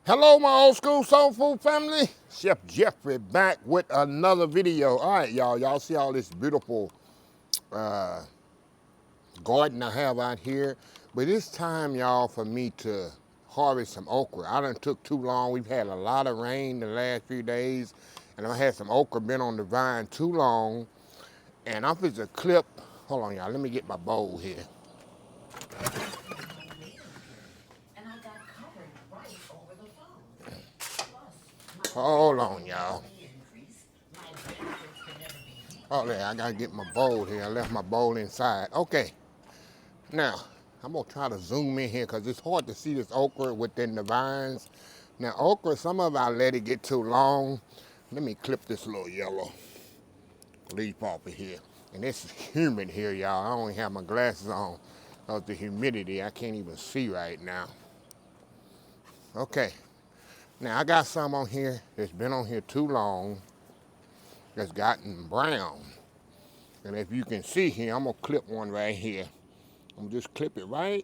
Hello, my old school soul food family. Chef Jeffrey back with another video. All right, y'all. Y'all see all this beautiful garden I have out here. But it's time, y'all, for me to harvest some okra. I done took too long. We've had a lot of rain the last few days. And I had some okra been on the vine too long. And I'm just a clip. Hold on, y'all. Let me get my bowl here. Hold on, y'all. Oh, there, I gotta get my bowl here. I left my bowl inside. Okay, now I'm gonna try to zoom in here because it's hard to see this okra within the vines. Now, okra, some of it I let it get too long. Let me clip this little yellow leaf off of here. And it's humid here, y'all. I don't have my glasses on of the humidity. I can't even see right now. Okay, now I got some on here that's been on here too long that's gotten brown. And if you can see here, I'm gonna clip one right here. I'm gonna just clip it right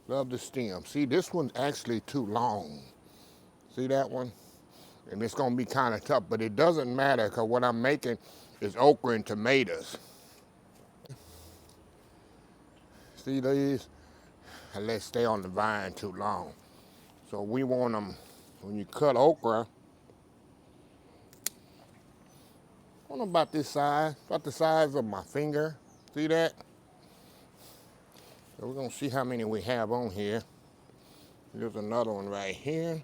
above the stem. See, this one's actually too long. See that one? And it's gonna be kind of tough, but it doesn't matter because what I'm making is okra and tomatoes. See these? And let's stay on the vine too long. So we want them, when you cut okra, I don't know about this size, about the size of my finger. See that? So we're gonna see how many we have on here. There's another one right here.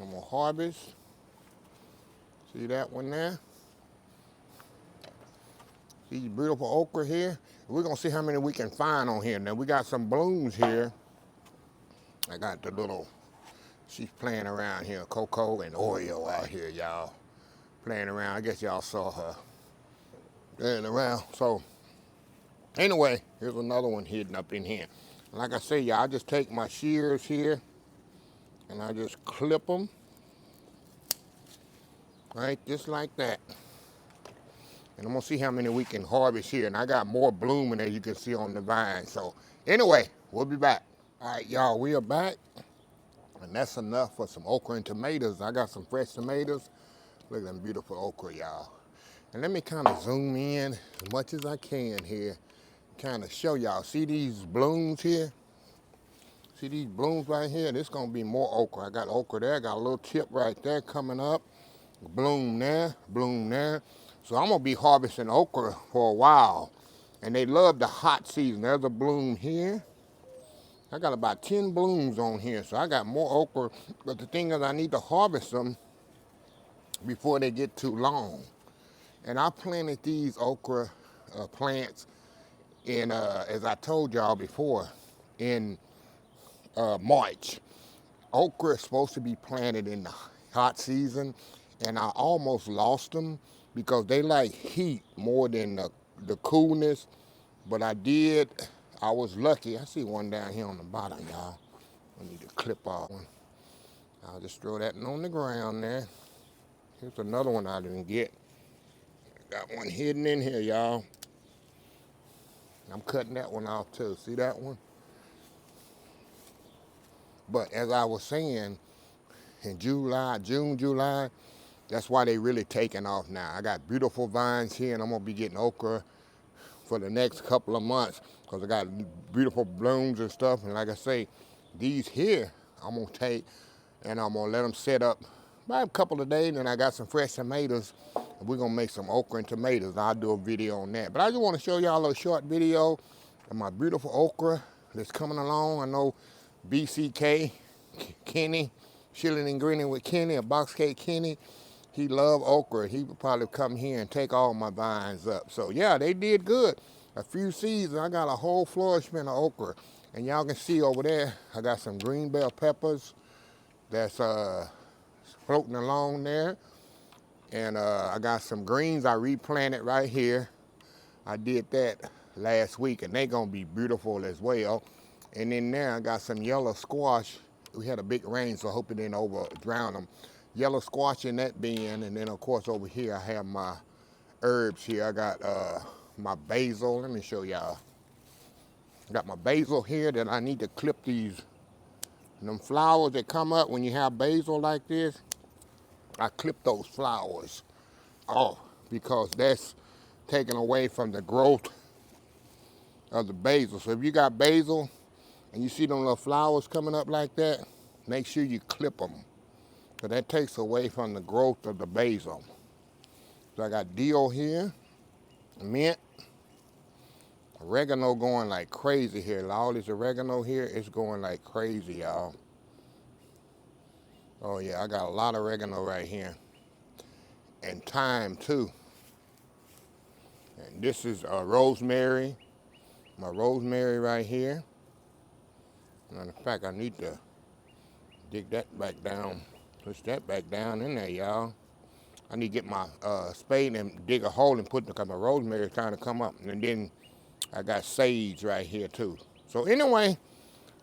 I'm gonna harvest. See that one there? These beautiful okra here. We're gonna see how many we can find on here. Now we got some blooms here. I got the little, she's playing around here, Coco and Oreo out here, y'all. Playing around, I guess y'all saw her playing around. So anyway, here's another one hidden up in here. Like I say, y'all, I just take my shears here and I just clip them, right, just like that. And I'm gonna see how many we can harvest here. And I got more blooming as you can see on the vine. So anyway, we'll be back. All right, y'all, we are back. And that's enough for some okra and tomatoes. I got some fresh tomatoes. Look at them beautiful okra, y'all. And let me kind of zoom in as much as I can here. Kind of show y'all. See these blooms here? See these blooms right here? This gonna be more okra. I got okra there. I got a little tip right there coming up. Bloom there, bloom there. So I'm gonna be harvesting okra for a while. And they love the hot season. There's a bloom here. I got about 10 blooms on here, so I got more okra. But the thing is, I need to harvest them before they get too long. And I planted these okra plants in, as I told y'all before, in March. Okra is supposed to be planted in the hot season, and I almost lost them because they like heat more than the coolness. But I was lucky. I see one down here on the bottom, y'all. I need to clip off one. I'll just throw that on the ground there. Here's another one I didn't get. Got one hidden in here, y'all. I'm cutting that one off too. See that one? But as I was saying, in June, July, that's why they really taking off now. I got beautiful vines here, and I'm gonna be getting okra for the next couple of months because I got beautiful blooms and stuff. And like I say, these here I'm gonna take and I'm gonna let them set up by a couple of days. And I got some fresh tomatoes, and we're gonna make some okra and tomatoes. I'll do a video on that. But I just want to show y'all a little short video of my beautiful okra that's coming along. I know BCK Kenny, Shilling and Grinning with Kenny, a box cake Kenny. He loved okra. He would probably come here and take all my vines up. So yeah, they did good. A few seasons, I got a whole flourishment of okra. And y'all can see over there, I got some green bell peppers that's floating along there. And I got some greens I replanted right here. I did that last week, and they're gonna be beautiful as well. And in there, I got some yellow squash. We had a big rain, so I hope it didn't drown them. Yellow squash in that bin, and then of course over here I have my herbs here. I got my basil. Let me show y'all. I got my basil here that I need to clip these And them flowers that come up when you have basil like this, I clip those flowers off because that's taken away from the growth of the basil. So if you got basil and you see them little flowers coming up like that, make sure you clip them. So that takes away from the growth of the basil. So I got dill here, mint, oregano going like crazy here. All this oregano here is going like crazy, y'all. Oh yeah, I got a lot of oregano right here. And thyme too. And this is rosemary. My rosemary right here. Matter of fact, I need to dig that back down. Push that back down in there, y'all. I need to get my spade and dig a hole and put the, because my rosemary is trying to come up. And then I got sage right here too. So anyway,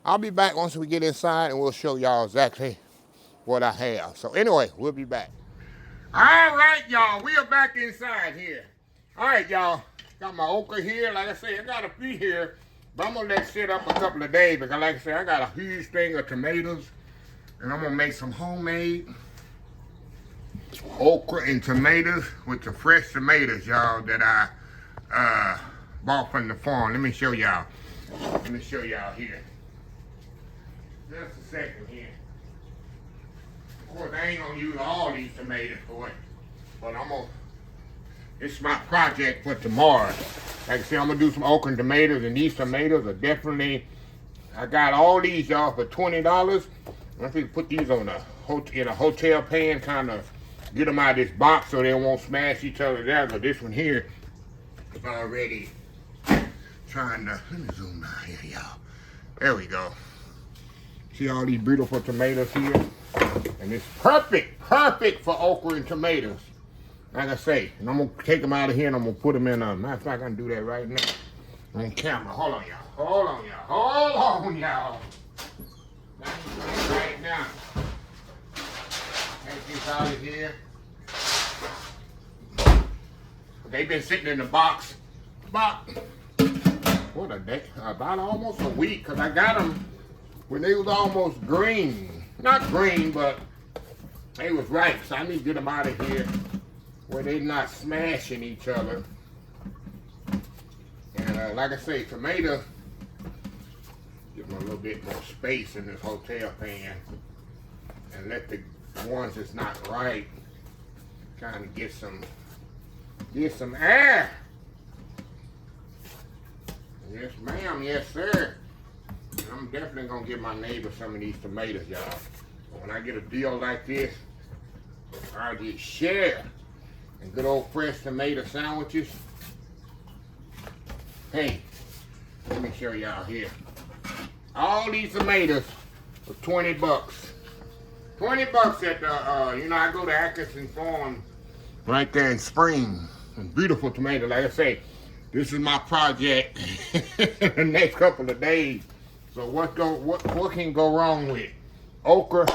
I'll be back once we get inside and we'll show y'all exactly what I have. So anyway, we'll be back. All right, y'all, we are back inside here. All right, y'all, got my okra here. Like I say, I got a few here, but I'm gonna let it sit up a couple of days because like I say, I got a huge thing of tomatoes and I'm gonna make some homemade okra and tomatoes with the fresh tomatoes, y'all, that I bought from the farm. Let me show y'all. Let me show y'all here. Just a second here. Of course, I ain't gonna use all these tomatoes for it, but it's my project for tomorrow. Like I said, I'm gonna do some okra and tomatoes, and these tomatoes are definitely, I got all these, y'all, for $20. I think put these on in a hotel pan, kind of get them out of this box so they won't smash each other down. But this one here is already trying to, let me zoom out here, y'all. There we go. See all these beautiful tomatoes here? And it's perfect for okra and tomatoes. Like I say, and I'm gonna take them out of here and I'm gonna put them in matter of fact, I'm gonna do that right now on camera. Hold on, y'all. Hold on, y'all. Hold on, y'all. Right now. Take this out of here. They've been sitting in the box about, what a day? About almost a week, because I got them when they was almost green. Not green, but they was ripe. So I need to get them out of here where they're not smashing each other. And like I say, tomato, give them a little bit more space in this hotel pan. And let the ones that's not ripe kind of get some air. Yes, ma'am. Yes, sir. I'm definitely gonna give my neighbor some of these tomatoes, y'all. When I get a deal like this, I get share. And good old fresh tomato sandwiches. Hey, let me show y'all here. All these tomatoes for 20 bucks. 20 bucks at the, I go to Atkinson Farm right there in Spring. And beautiful tomato, like I say. This is my project the next couple of days. So what can go wrong with okra?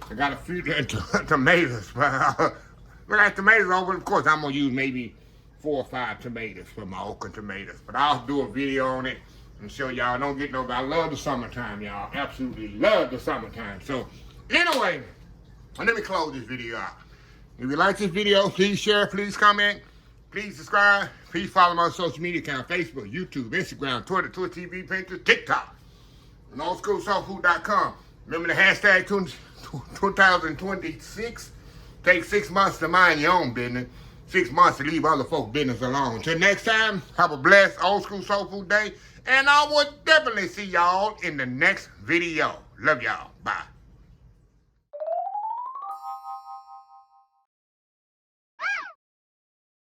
I got a few tomatoes, but like tomatoes over. Of course, I'm gonna use maybe 4 or 5 tomatoes for my okra tomatoes. But I'll do a video on it and show y'all. Don't get no. I love the summertime, y'all. Absolutely love the summertime. So anyway, let me close this video out. If you like this video, please share, please comment. Please subscribe. Please follow my social media account, Facebook, YouTube, Instagram, Twitter, Twitch TV, Pinterest, TikTok, and oldschoolsoulfood.com. Remember the hashtag 2026. Take 6 months to mind your own business. 6 months to leave other folks' business alone. Until next time, have a blessed Old School Soul Food Day. And I will definitely see y'all in the next video. Love y'all. Bye.